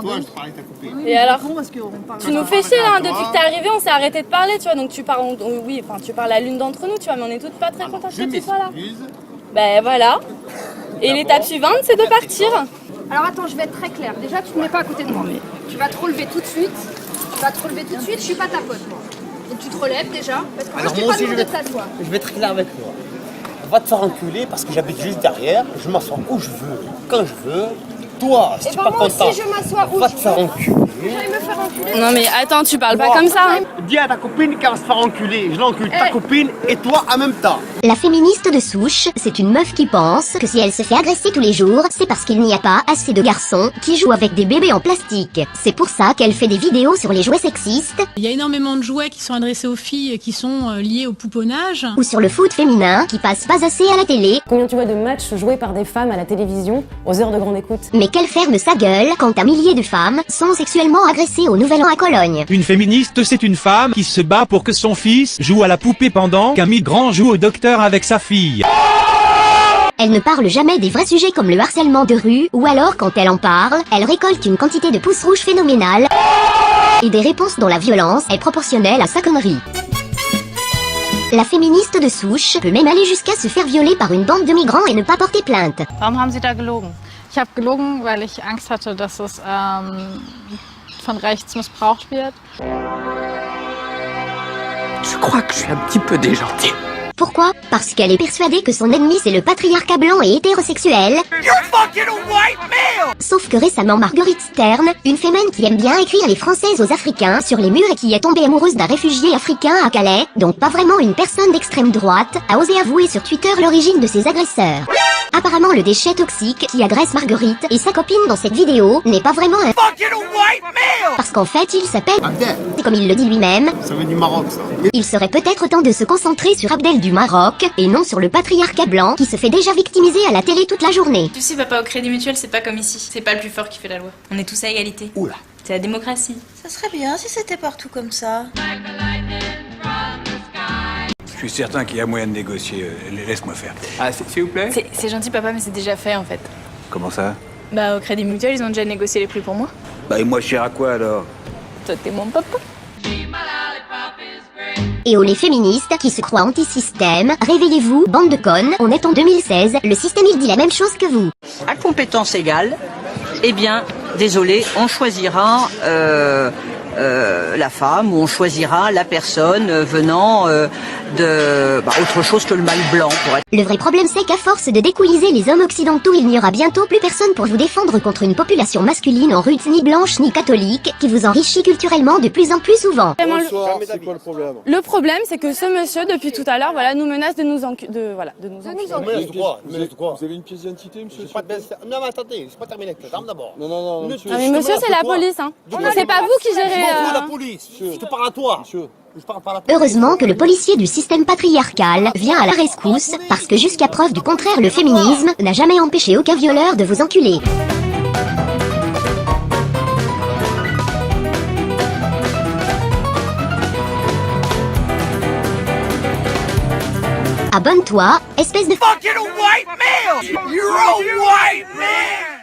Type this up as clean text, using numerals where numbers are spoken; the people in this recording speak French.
toi, je parle avec ta copine. Et alors Parce qu'on parle. tu nous fais chier là, depuis que t'es arrivé, on s'est arrêté de parler, tu vois, donc tu parles, oui, enfin tu parles à l'une d'entre nous, tu vois, mais on est toutes pas très contentes que tu sois là. Ben voilà. Et l'étape suivante, c'est de partir. Alors attends, je vais être très claire. Déjà, tu te mets pas à côté de moi. Tu vas te relever tout de suite. Je suis pas ta pote, moi. Donc tu te relèves déjà. Parce que moi, je t'ai pas demandé de t'asseoir. Je vais être très clair avec toi. Va te faire enculer parce que j'habite juste derrière. Je m'assois où je veux, quand je veux. Toi, si Et tu ben n'es pas moi content, aussi, je m'assois où va je te faire veux. enculer. J'allais me faire enculer. Non mais attends, tu parles pas comme ça. Hein. Dis à ta copine qu'elle va se faire enculer. Je l'encule, ta copine et toi en même temps. La féministe de souche, c'est une meuf qui pense que si elle se fait agresser tous les jours, c'est parce qu'il n'y a pas assez de garçons qui jouent avec des bébés en plastique. C'est pour ça qu'elle fait des vidéos sur les jouets sexistes. Il y a énormément de jouets qui sont adressés aux filles qui sont liés au pouponnage. Ou sur le foot féminin qui passe pas assez à la télé. Combien tu vois de matchs joués par des femmes à la télévision aux heures de grande écoute? Mais qu'elle ferme sa gueule quand un millier de femmes sont sexuellement agressées au Nouvel An à Cologne. Une féministe, c'est une femme qui se bat pour que son fils joue à la poupée pendant qu'un migrant joue au docteur avec sa fille. Elle ne parle jamais des vrais sujets comme le harcèlement de rue, ou alors quand elle en parle, elle récolte une quantité de pouces rouges phénoménale et des réponses dont la violence est proportionnelle à sa connerie. La féministe de souche peut même aller jusqu'à se faire violer par une bande de migrants et ne pas porter plainte. Warum haben Sie da gelogen? Ich habe gelogen, weil ich Angst hatte, dass es von rechts missbraucht wird. Je crois que je suis un petit peu déjanté. Pourquoi? Parce qu'elle est persuadée que son ennemi c'est le patriarcat blanc et hétérosexuel. Sauf que récemment Marguerite Stern, une féminine qui aime bien écrire les françaises aux Africains sur les murs et qui est tombée amoureuse d'un réfugié africain à Calais, donc pas vraiment une personne d'extrême droite, a osé avouer sur Twitter l'origine de ses agresseurs. Apparemment le déchet toxique qui agresse Marguerite et sa copine dans cette vidéo n'est pas vraiment un parce qu'en fait il s'appelle Abdel, comme il le dit lui-même. ça veut du Maroc, ça. Il serait peut-être temps de se concentrer sur Abdel du Maroc et non sur le patriarcat blanc qui se fait déjà victimiser à la télé toute la journée. Tu sais, papa, au Crédit Mutuel, c'est pas comme ici. C'est pas le plus fort qui fait la loi. On est tous à égalité. Oula. C'est la démocratie. Ça serait bien si c'était partout comme ça. Je suis certain qu'il y a moyen de négocier. Laisse-moi faire. Ah, s'il vous plaît. C'est gentil, papa, mais c'est déjà fait en fait. Comment ça? Bah, au Crédit Mutuel, ils ont déjà négocié les prix pour moi. Bah, et moi, je à quoi alors? Toi, t'es mon papa. Et aux les féministes qui se croient anti-système, réveillez-vous, bande de connes, on est en 2016, le système il dit la même chose que vous. À compétence égale, eh bien, désolé, on choisira la femme ou on choisira la personne venant de autre chose que le mâle blanc pour être. Le vrai problème c'est qu'à force de découliser les hommes occidentaux, il n'y aura bientôt plus personne pour vous défendre contre une population masculine en rute ni blanche ni catholique, qui vous enrichit culturellement de plus en plus souvent. Bonsoir, c'est quoi le problème? Le problème c'est que ce monsieur depuis tout à l'heure voilà, nous menace de nous enculer. Vous avez une pièce d'identité, monsieur? Non, mais attendez, c'est pas terminé. D'abord. Non, monsieur. Ah mais monsieur c'est la police hein. C'est pas vous qui gérez... la police. Je te parle à toi. Heureusement que le policier du système patriarcal vient à la rescousse, parce que jusqu'à preuve du contraire le féminisme n'a jamais empêché aucun violeur de vous enculer. Abonne-toi, espèce de fucking white male! You're a white man!